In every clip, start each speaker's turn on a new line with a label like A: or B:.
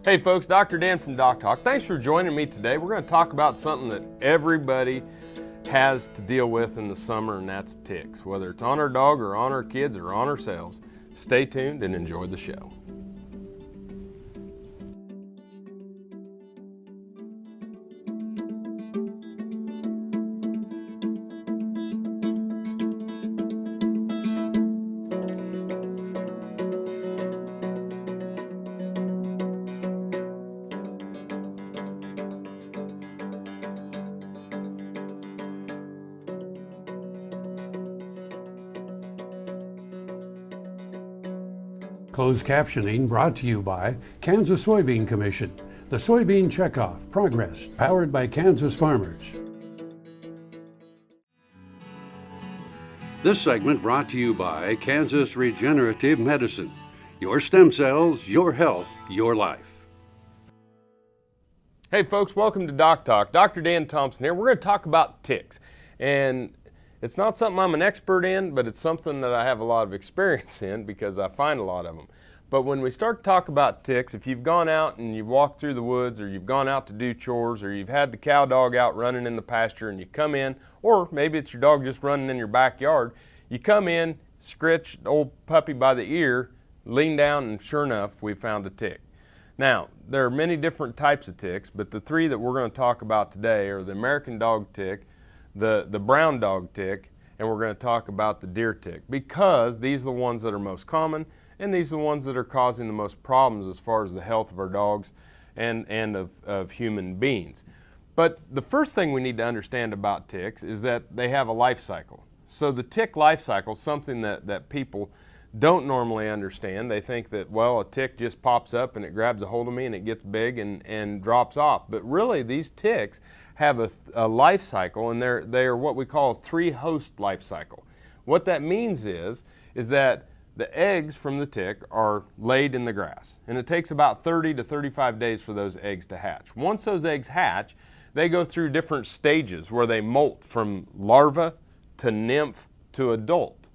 A: Hey folks, Dr. Dan from DocTalk. Thanks for joining me today. We're going to talk about something that everybody has to deal with in the summer, and that's ticks. Whether it's on our dog or on our kids or on ourselves. Stay tuned and enjoy the show.
B: Closed captioning brought to you by Kansas Soybean Commission. The Soybean Checkoff Progress, powered by Kansas farmers. This segment brought to you by Kansas Regenerative Medicine. Your stem cells, your health, your life.
A: Hey folks, welcome to DocTalk. Dr. Dan Thompson here. We're going to talk about ticks. And it's not something I'm an expert in, but it's something that I have a lot of experience in because I find a lot of them. But when we start to talk about ticks, if you've gone out and you've walked through the woods, or you've gone out to do chores, or you've had the cow dog out running in the pasture and you come in, or maybe it's your dog just running in your backyard, you come in, scratch the old puppy by the ear, lean down, and sure enough, we found a tick. Now, there are many different types of ticks, but the three that we're going to talk about today are the American dog tick, the brown dog tick, and we're going to talk about the deer tick, because these are the ones that are most common, and these are the ones that are causing the most problems as far as the health of our dogs and of human beings. But the first thing we need to understand about ticks is that they have a life cycle. So the tick life cycle is something that people don't normally understand. They think that, well, a tick just pops up and it grabs a hold of me and it gets big and drops off. But really, these ticks have a life cycle, and they are what we call a three-host life cycle. What that means is that the eggs from the tick are laid in the grass, and it takes about 30 to 35 days for those eggs to hatch. Once those eggs hatch, they go through different stages where they molt from larva to nymph to adult.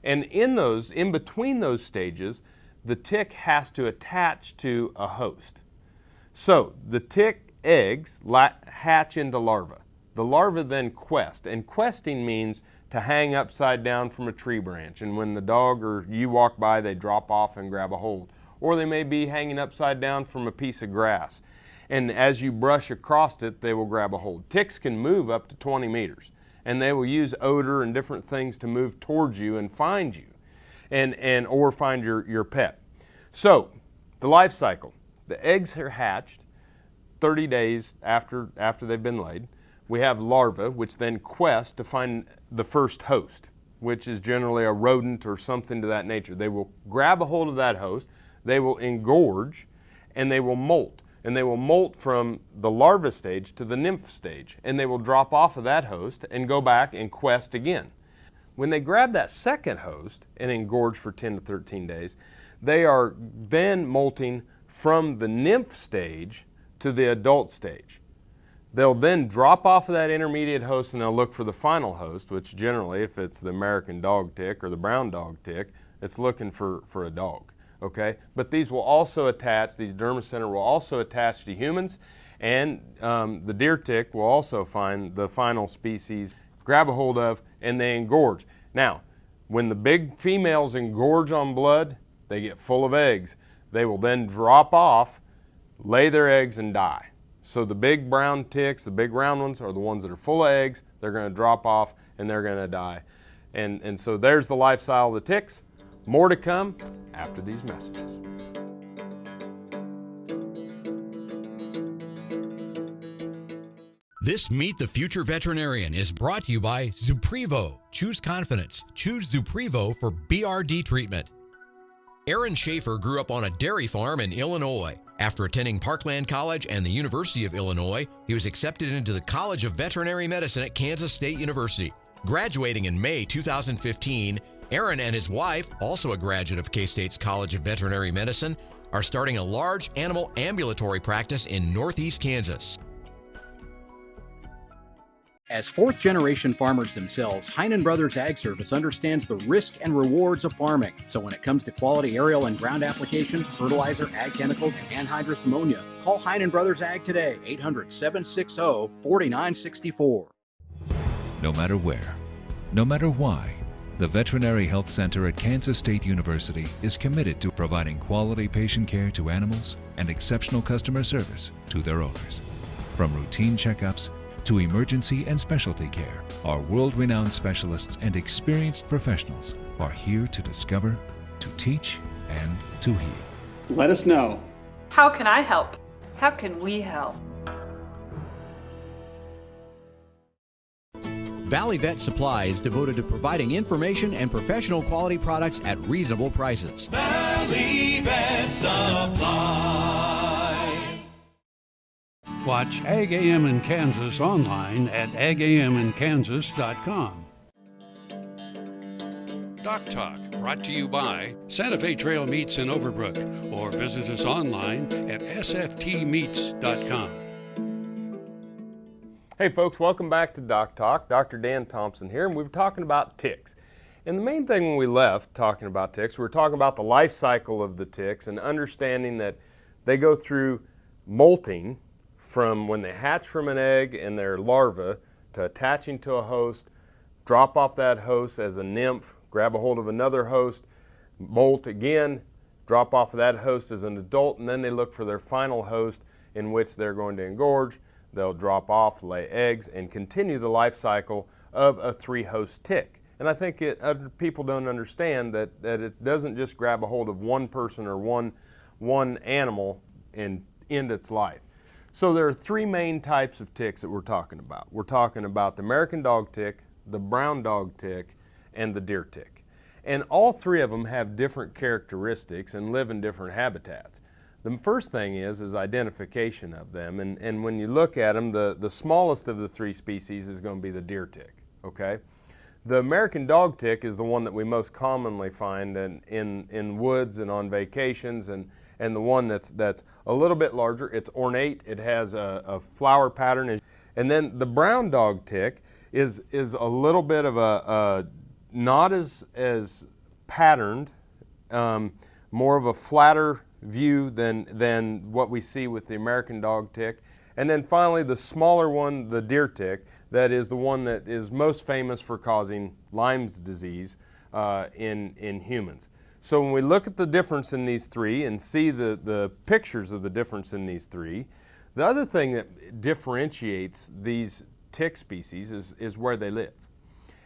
A: And in between those stages, the tick has to attach to a host. So the tick eggs hatch into larvae. The larvae then quest, and questing means to hang upside down from a tree branch, and when the dog or you walk by, they drop off and grab a hold. Or they may be hanging upside down from a piece of grass, and as you brush across it, they will grab a hold. Ticks can move up to 20 meters, and they will use odor and different things to move towards you and find you, or find your pet. So, the life cycle. The eggs are hatched 30 days after they've been laid. We have larvae, which then quest to find the first host, which is generally a rodent or something to that nature. They will grab a hold of that host, they will engorge, and they will molt. And they will molt from the larva stage to the nymph stage, and they will drop off of that host and go back and quest again. When they grab that second host and engorge for 10 to 13 days, they are then molting from the nymph stage to the adult stage. They'll then drop off of that intermediate host and they'll look for the final host, which generally, if it's the American dog tick or the brown dog tick, it's looking for a dog. Okay? But these will also attach, these dermacenter will also attach to humans, and the deer tick will also find the final species, grab a hold of, and they engorge. Now, when the big females engorge on blood, they get full of eggs. They will then drop off, lay their eggs, and die. So the big brown ticks, the big round ones, are the ones that are full of eggs. They're going to drop off and they're going to die. And so there's the lifestyle of the ticks. More to come after these messages.
C: This Meet the Future Veterinarian is brought to you by Zuprevo. Choose confidence. Choose Zuprevo for BRD treatment. Aaron Schaefer grew up on a dairy farm in Illinois. After attending Parkland College and the University of Illinois, he was accepted into the College of Veterinary Medicine at Kansas State University. Graduating in May 2015, Aaron and his wife, also a graduate of K-State's College of Veterinary Medicine, are starting a large animal ambulatory practice in Northeast Kansas.
D: As fourth-generation farmers themselves, Heinen Brothers Ag Service understands the risk and rewards of farming. So when it comes to quality aerial and ground application, fertilizer, ag chemicals, and anhydrous ammonia, call Heinen Brothers Ag today, 800-760-4964.
E: No matter where, no matter why, the Veterinary Health Center at Kansas State University is committed to providing quality patient care to animals and exceptional customer service to their owners. From routine checkups to emergency and specialty care, our world-renowned specialists and experienced professionals are here to discover, to teach, and to heal.
F: Let us know.
G: How can I help?
H: How can we help?
C: Valley Vet Supply is devoted to providing information and professional quality products at reasonable prices.
I: Valley Vet Supply.
B: Watch Ag AM in Kansas online at agaminkansas.com. DocTalk, brought to you by Santa Fe Trail Meats in Overbrook, or visit us online at sftmeats.com.
A: Hey folks, welcome back to Doc Talk. Dr. Dan Thompson here, and we've been talking about ticks. And the main thing when we left talking about ticks, we were talking about the life cycle of the ticks and understanding that they go through molting from when they hatch from an egg and their larva to attaching to a host, drop off that host as a nymph, grab a hold of another host, molt again, drop off of that host as an adult, and then they look for their final host in which they're going to engorge. They'll drop off, lay eggs, and continue the life cycle of a 3-host tick. And I think people don't understand that it doesn't just grab a hold of one person or one animal and end its life. So there are 3 main types of ticks that we're talking about. We're talking about the American dog tick, the brown dog tick, and the deer tick. And all 3 of them have different characteristics and live in different habitats. The first thing is identification of them, and when you look at them, the smallest of the 3 species is going to be the deer tick, okay? The American dog tick is the one that we most commonly find in woods and on vacations, and the one that's a little bit larger. It's ornate, it has a flower pattern, and then the brown dog tick is a little bit of a not as patterned, more of a flatter view than what we see with the American dog tick. And then finally the smaller one, the deer tick, that is the one that is most famous for causing Lyme's disease in humans. So when we look at the difference in these 3 and see the pictures of the difference in these 3, the other thing that differentiates these tick species is where they live.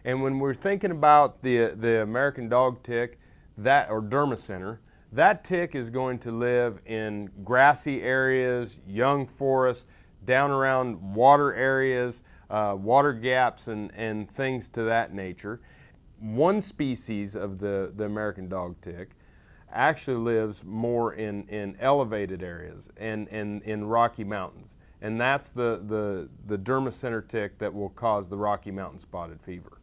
A: And when we're thinking about the American dog tick, or dermacenter, that tick is going to live in grassy areas, young forests, down around water areas, water gaps, and things to that nature. One species of the American dog tick actually lives more in elevated areas and in Rocky Mountains. And that's the dermacenter tick that will cause the Rocky Mountain spotted fever.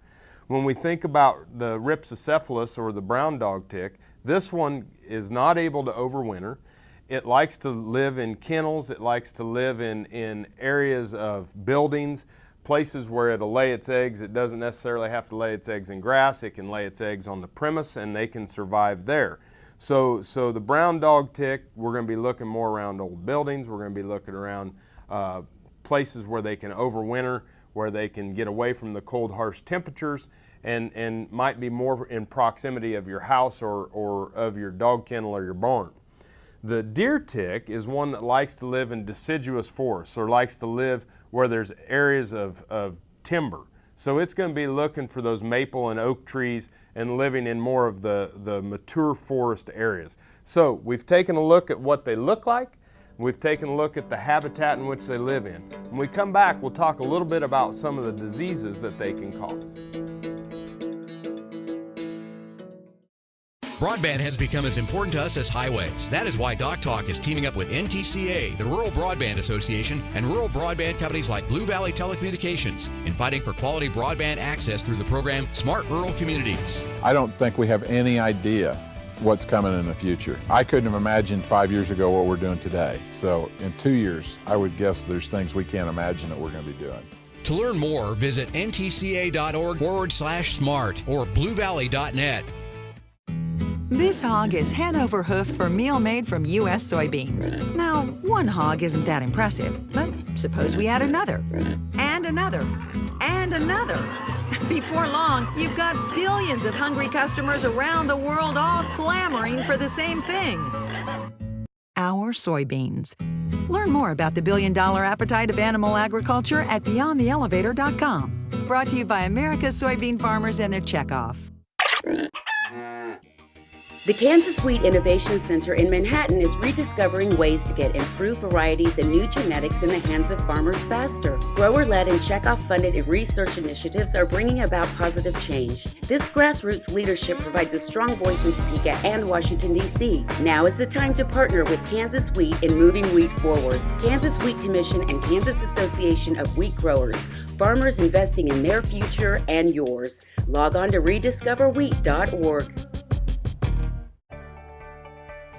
A: When we think about the Rhipsocephalus, or the brown dog tick, this one is not able to overwinter. It likes to live in kennels. It likes to live in areas of buildings, places where it'll lay its eggs. It doesn't necessarily have to lay its eggs in grass. It can lay its eggs on the premise, and they can survive there. So the brown dog tick, we're going to be looking more around old buildings. We're going to be looking around places where they can overwinter, where they can get away from the cold, harsh temperatures, and might be more in proximity of your house or of your dog kennel or your barn. The deer tick is one that likes to live in deciduous forests, or likes to live where there's areas of timber. So it's going to be looking for those maple and oak trees and living in more of the mature forest areas. So we've taken a look at what they look like. We've taken a look at the habitat in which they live in. When we come back, we'll talk a little bit about some of the diseases that they can cause.
C: Broadband has become as important to us as highways. That is why DocTalk is teaming up with NTCA, the Rural Broadband Association, and rural broadband companies like Blue Valley Telecommunications in fighting for quality broadband access through the program Smart Rural Communities.
J: I don't think we have any idea what's coming in the future. I couldn't have imagined 5 years ago what we're doing today. So in 2 years, I would guess there's things we can't imagine that we're going to be doing.
C: To learn more, visit ntca.org/smart or bluevalley.net.
F: This hog is Hanover hoof for meal made from U.S. soybeans. Now, one hog isn't that impressive, but suppose we add another, and another, and another. Before long, you've got billions of hungry customers around the world all clamoring for the same thing. Our soybeans. Learn more about the billion-dollar appetite of animal agriculture at BeyondTheElevator.com. Brought to you by America's soybean farmers and their checkoff.
G: The Kansas Wheat Innovation Center in Manhattan is rediscovering ways to get improved varieties and new genetics in the hands of farmers faster. Grower-led and checkoff-funded research initiatives are bringing about positive change. This grassroots leadership provides a strong voice in Topeka and Washington, D.C. Now is the time to partner with Kansas Wheat in moving wheat forward. Kansas Wheat Commission and Kansas Association of Wheat Growers. Farmers investing in their future and yours. Log on to rediscoverwheat.org.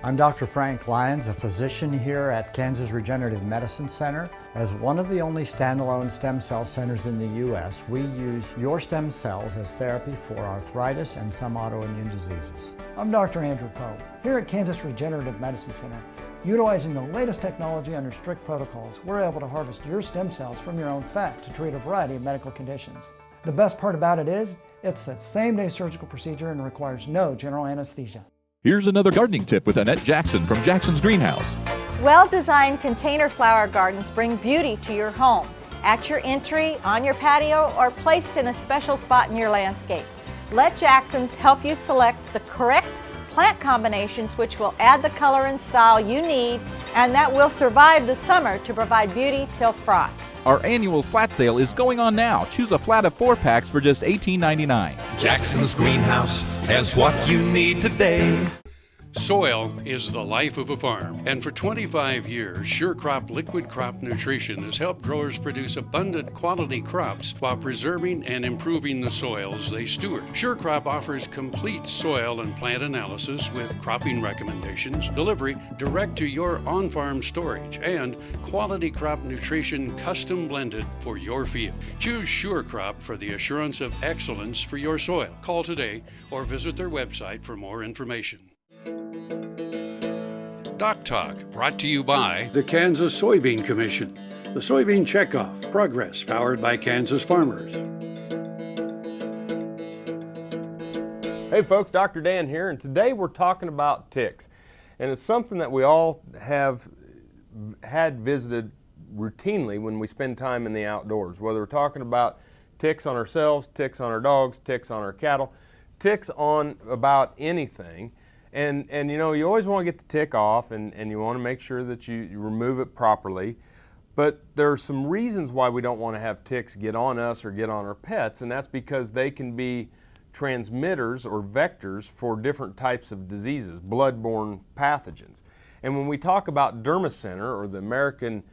H: I'm Dr. Frank Lyons, a physician here at Kansas Regenerative Medicine Center. As one of the only standalone stem cell centers in the U.S., we use your stem cells as therapy for arthritis and some autoimmune diseases.
K: I'm Dr. Andrew Pope. Here at Kansas Regenerative Medicine Center, utilizing the latest technology under strict protocols, we're able to harvest your stem cells from your own fat to treat a variety of medical conditions. The best part about it is, it's a same-day surgical procedure and requires no general anesthesia.
L: Here's another gardening tip with Annette Jackson from Jackson's Greenhouse.
M: Well-designed container flower gardens bring beauty to your home, at your entry, on your patio, or placed in a special spot in your landscape. Let Jackson's help you select the correct plant combinations which will add the color and style you need and that will survive the summer to provide beauty till frost.
L: Our annual flat sale is going on now. Choose a flat of 4 packs for just $18.99.
I: Jackson's Greenhouse has what you need today.
B: Soil is the life of a farm, and for 25 years, SureCrop Liquid Crop Nutrition has helped growers produce abundant quality crops while preserving and improving the soils they steward. SureCrop offers complete soil and plant analysis with cropping recommendations, delivery direct to your on-farm storage, and quality crop nutrition custom blended for your field. Choose SureCrop for the assurance of excellence for your soil. Call today or visit their website for more information. DocTalk, brought to you by the Kansas Soybean Commission. The Soybean Checkoff, progress powered by Kansas farmers.
A: Hey folks, Dr. Dan here, and today we're talking about ticks. And it's something that we all have had visited routinely when we spend time in the outdoors, whether we're talking about ticks on ourselves, ticks on our dogs, ticks on our cattle, ticks on about anything. And you know, you always want to get the tick off and you want to make sure that you remove it properly. But there are some reasons why we don't want to have ticks get on us or get on our pets, and that's because they can be transmitters or vectors for different types of diseases, blood-borne pathogens. And when we talk about dermacenter or the American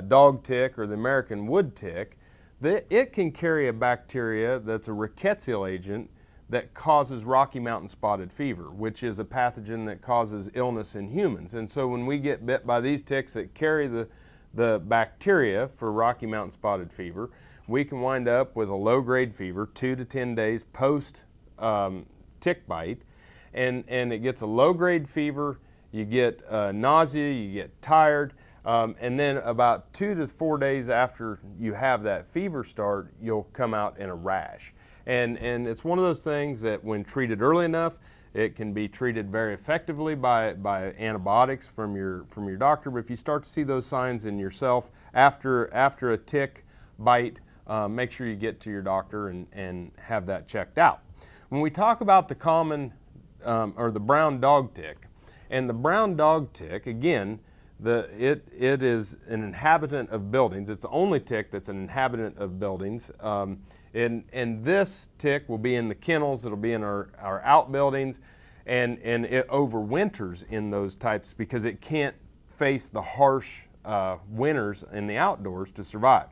A: dog tick or the American wood tick, it can carry a bacteria that's a rickettsial agent that causes Rocky Mountain spotted fever, which is a pathogen that causes illness in humans. And so when we get bit by these ticks that carry the bacteria for Rocky Mountain spotted fever, we can wind up with a low-grade fever 2 to 10 days post tick bite, and it gets a low-grade fever, you get nausea, you get tired, and then about 2 to 4 days after you have that fever start, you'll come out in a rash. And it's one of those things that when treated early enough, it can be treated very effectively by antibiotics from your doctor. But if you start to see those signs in yourself after a tick bite, make sure you get to your doctor and have that checked out. When we talk about the common or the brown dog tick, and the brown dog tick, again, it is an inhabitant of buildings. It's the only tick that's an inhabitant of buildings. And this tick will be in the kennels, it'll be in our outbuildings, and it overwinters in those types because it can't face the harsh winters in the outdoors to survive.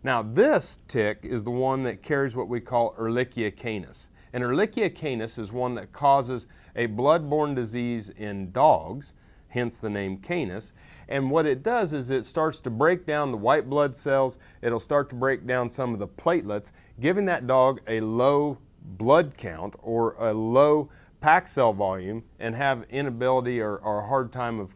A: Now this tick is the one that carries what we call Ehrlichia canis. And Ehrlichia canis is one that causes a blood-borne disease in dogs, hence the name Canis. And what it does is it starts to break down the white blood cells. It'll start to break down some of the platelets, giving that dog a low blood count or a low pack cell volume and have inability or a hard time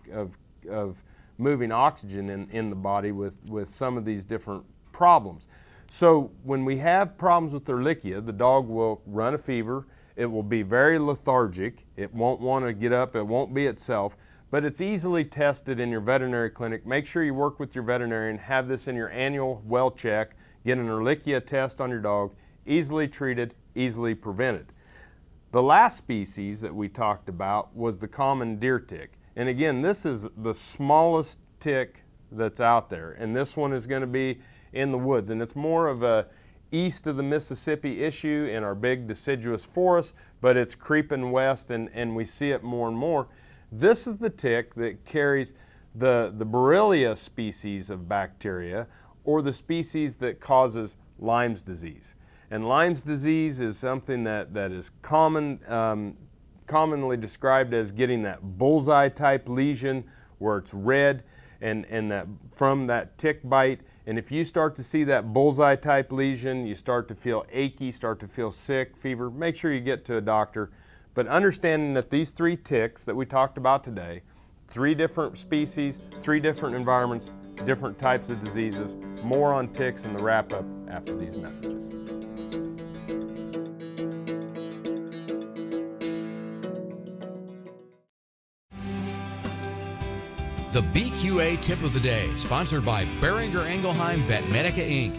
A: of moving oxygen in the body with some of these different problems. So when we have problems with Ehrlichia, the dog will run a fever. It will be very lethargic. It won't want to get up. It won't be itself. But it's easily tested in your veterinary clinic. Make sure you work with your veterinarian, have this in your annual well check, get an Ehrlichia test on your dog, easily treated, easily prevented. The last species that we talked about was the common deer tick. And again, this is the smallest tick that's out there. And this one is going to be in the woods. And it's more of a east of the Mississippi issue in our big deciduous forest, but it's creeping west and we see it more and more. This is the tick that carries the Borrelia species of bacteria or the species that causes Lyme's disease. And Lyme's disease is something that is commonly described as getting that bullseye type lesion where it's red and that from that tick bite. And if you start to see that bullseye type lesion, you start to feel achy, start to feel sick, fever, make sure you get to a doctor. But understanding that these 3 ticks that we talked about today, 3 different species, 3 different environments, different types of diseases, more on ticks in the wrap-up after these messages.
C: The BQA Tip of the Day, sponsored by Beringer Engelheim Vetmedica, Inc.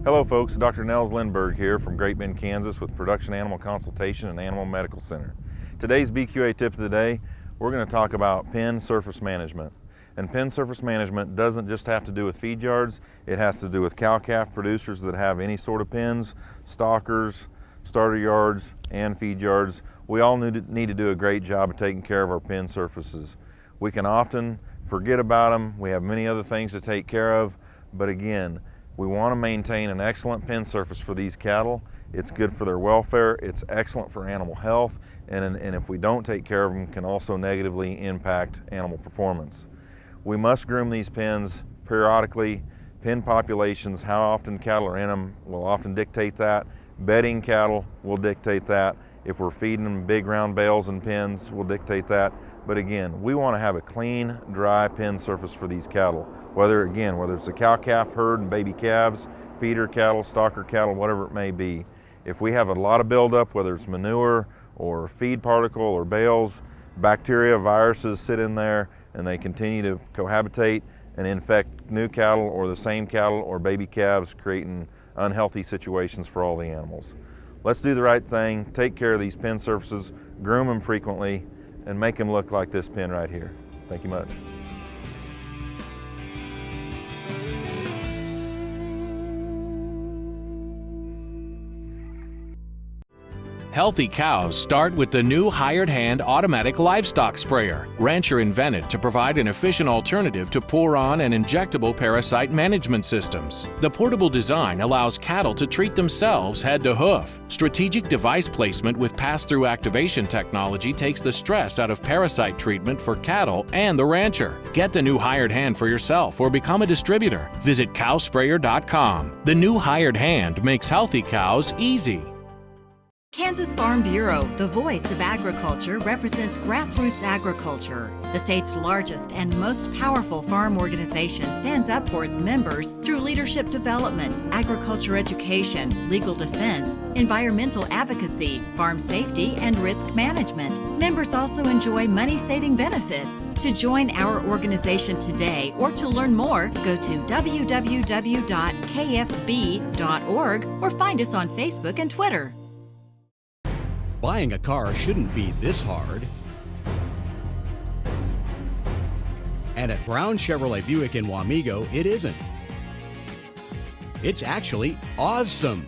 N: Hello folks, Dr. Nels Lindberg here from Great Bend, Kansas with Production Animal Consultation and Animal Medical Center. Today's BQA Tip of the Day, we're going to talk about pen surface management. And pen surface management doesn't just have to do with feed yards, it has to do with cow-calf producers that have any sort of pens, stockers, starter yards, and feed yards. We all need to do a great job of taking care of our pen surfaces. We can often forget about them. We have many other things to take care of, but again, we want to maintain an excellent pen surface for these cattle. It's good for their welfare, it's excellent for animal health, and if we don't take care of them, can also negatively impact animal performance. We must groom these pens periodically. Pen populations, how often cattle are in them, will often dictate that. Bedding cattle will dictate that. If we're feeding them big round bales and pens, will dictate that. But again, we want to have a clean, dry pen surface for these cattle. Whether it's a cow-calf herd and baby calves, feeder cattle, stalker cattle, whatever it may be. If we have a lot of buildup, whether it's manure or feed particle or bales, bacteria, viruses sit in there and they continue to cohabitate and infect new cattle or the same cattle or baby calves, creating unhealthy situations for all the animals. Let's do the right thing, take care of these pen surfaces, groom them frequently, and make them look like this pen right here. Thank you much.
O: Healthy cows start with the new hired hand automatic livestock sprayer. Rancher invented to provide an efficient alternative to pour-on and injectable parasite management systems. The portable design allows cattle to treat themselves head to hoof. Strategic device placement with pass-through activation technology takes the stress out of parasite treatment for cattle and the rancher. Get the new hired hand for yourself or become a distributor. Visit cowsprayer.com. The new hired hand makes healthy cows easy.
P: Kansas Farm Bureau, the voice of agriculture, represents grassroots agriculture. The state's largest and most powerful farm organization stands up for its members through leadership development, agriculture education, legal defense, environmental advocacy, farm safety, and risk management. Members also enjoy money-saving benefits. To join our organization today or to learn more, go to www.kfb.org or find us on Facebook and Twitter.
C: Buying a car shouldn't be this hard. And at Brown Chevrolet Buick in Wamego, it isn't. It's actually awesome.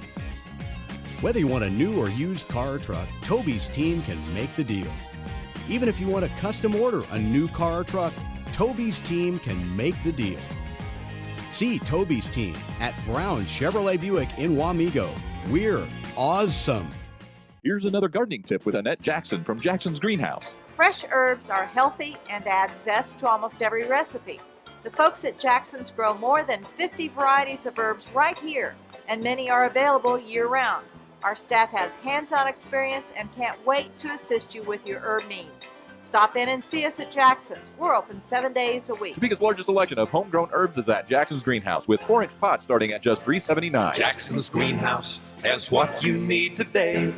C: Whether you want a new or used car or truck, Toby's team can make the deal. Even if you want to custom order a new car or truck, Toby's team can make the deal. See Toby's team at Brown Chevrolet Buick in Wamego. We're awesome.
L: Here's another gardening tip with Annette Jackson from Jackson's Greenhouse.
M: fresh herbs are healthy and add zest to almost every recipe. The folks at Jackson's grow more than 50 varieties of herbs right here, and many are available year-round. Our staff has hands-on experience and can't wait to assist you with your herb needs. Stop in and see us at Jackson's. We're open 7 days a week.
L: Topeka's largest selection of homegrown herbs is at Jackson's Greenhouse, with 4-inch pots starting at just $3.79.
I: Jackson's Greenhouse has what you need today.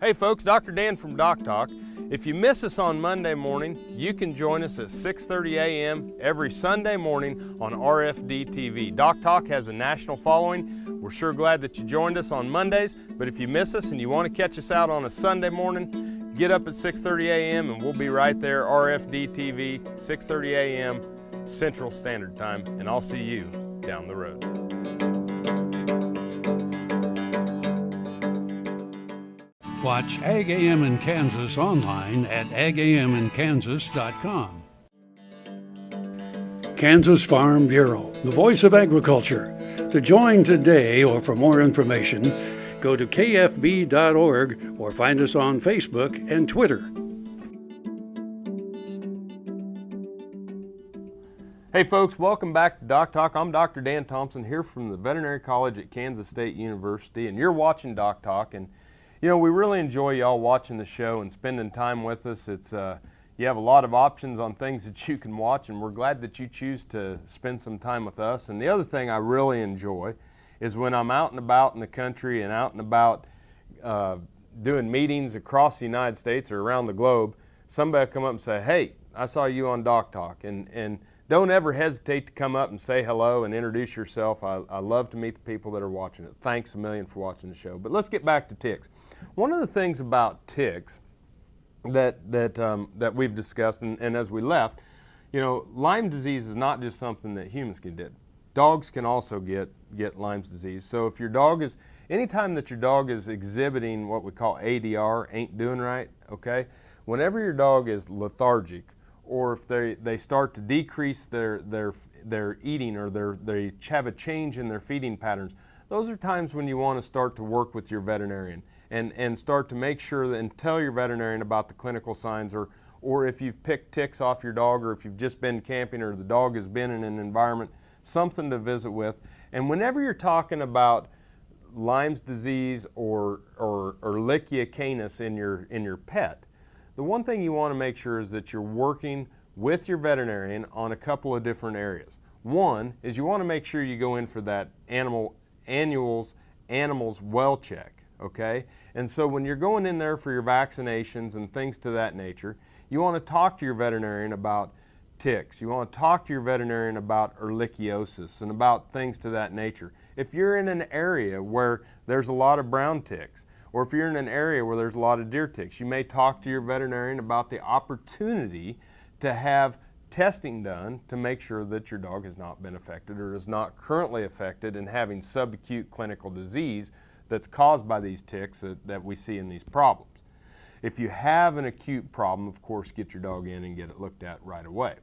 A: Hey folks, Dr. Dan from DocTalk. If you miss us on Monday morning, you can join us at 6:30 a.m. every Sunday morning on RFD TV. DocTalk has a national following. We're sure glad that you joined us on Mondays, but if you miss us and you want to catch us out on a Sunday morning, get up at 6:30 a.m. and we'll be right there, RFD TV, 6:30 a.m. Central Standard Time, and I'll see you down the road.
B: Watch Ag AM in Kansas online at agaminkansas.com. Kansas Farm Bureau, the voice of agriculture. To join today or for more information, go to kfb.org or find us on Facebook and Twitter.
A: Hey folks, welcome back to DocTalk. I'm Dr. Dan Thompson here from the Veterinary College at Kansas State University, and you're watching DocTalk. And you know, we really enjoy y'all watching the show and spending time with us. It's you have a lot of options on things that you can watch, and we're glad that you choose to spend some time with us. And the other thing I really enjoy is when I'm out and about in the country and out and about doing meetings across the United States or around the globe, somebody will come up and say, hey, I saw you on DocTalk. And don't ever hesitate to come up and say hello and introduce yourself. I love to meet the people that are watching it. Thanks a million for watching the show. But let's get back to ticks. One of the things about ticks that we've discussed, and as we left, you know, Lyme disease is not just something that humans can get. Dogs can also get Lyme's disease. So if your dog is, anytime that your dog is exhibiting what we call ADR, ain't doing right, okay? Whenever your dog is lethargic, or if they start to decrease their eating, or they have a change in their feeding patterns, those are times when you want to start to work with your veterinarian and start to make sure that, and tell your veterinarian about the clinical signs, or if you've picked ticks off your dog, or if you've just been camping, or the dog has been in an environment, something to visit with. And whenever you're talking about Lyme's disease or Ehrlichia canis in your pet, the one thing you want to make sure is that you're working with your veterinarian on a couple of different areas. One is you want to make sure you go in for that animal's well check, okay? And so when you're going in there for your vaccinations and things to that nature, you want to talk to your veterinarian about ticks. You want to talk to your veterinarian about ehrlichiosis and about things to that nature. If you're in an area where there's a lot of brown ticks, or if you're in an area where there's a lot of deer ticks, you may talk to your veterinarian about the opportunity to have testing done to make sure that your dog has not been affected or is not currently affected and having subacute clinical disease that's caused by these ticks that we see in these problems. If you have an acute problem, of course, get your dog in and get it looked at right away.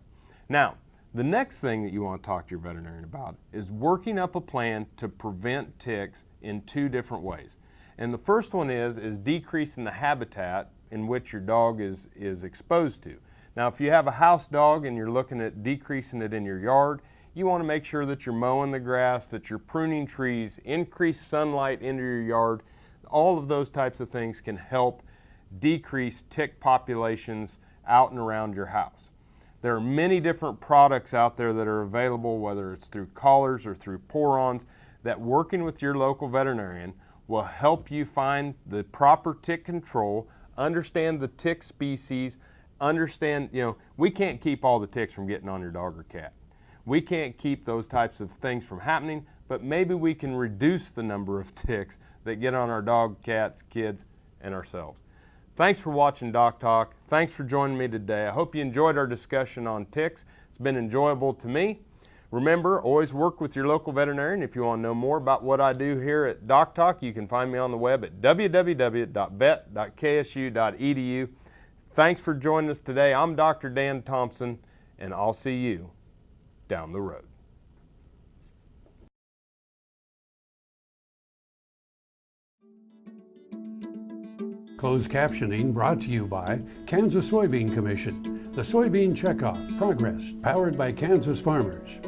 A: Now, the next thing that you want to talk to your veterinarian about is working up a plan to prevent ticks in two different ways. And the first one is decreasing the habitat in which your dog is exposed to. Now, if you have a house dog and you're looking at decreasing it in your yard, you want to make sure that you're mowing the grass, that you're pruning trees, increase sunlight into your yard. All of those types of things can help decrease tick populations out and around your house. There are many different products out there that are available, whether it's through collars or through pour-ons, that working with your local veterinarian will help you find the proper tick control, understand the tick species, understand, you know, we can't keep all the ticks from getting on your dog or cat. We can't keep those types of things from happening, but maybe we can reduce the number of ticks that get on our dog, cats, kids, and ourselves. Thanks for watching DocTalk. Thanks for joining me today. I hope you enjoyed our discussion on ticks. It's been enjoyable to me. Remember, always work with your local veterinarian. If you want to know more about what I do here at DocTalk, you can find me on the web at www.vet.ksu.edu. Thanks for joining us today. I'm Dr. Dan Thompson, and I'll see you down the road.
B: Closed captioning brought to you by Kansas Soybean Commission. The Soybean Checkoff Progress, powered by Kansas farmers.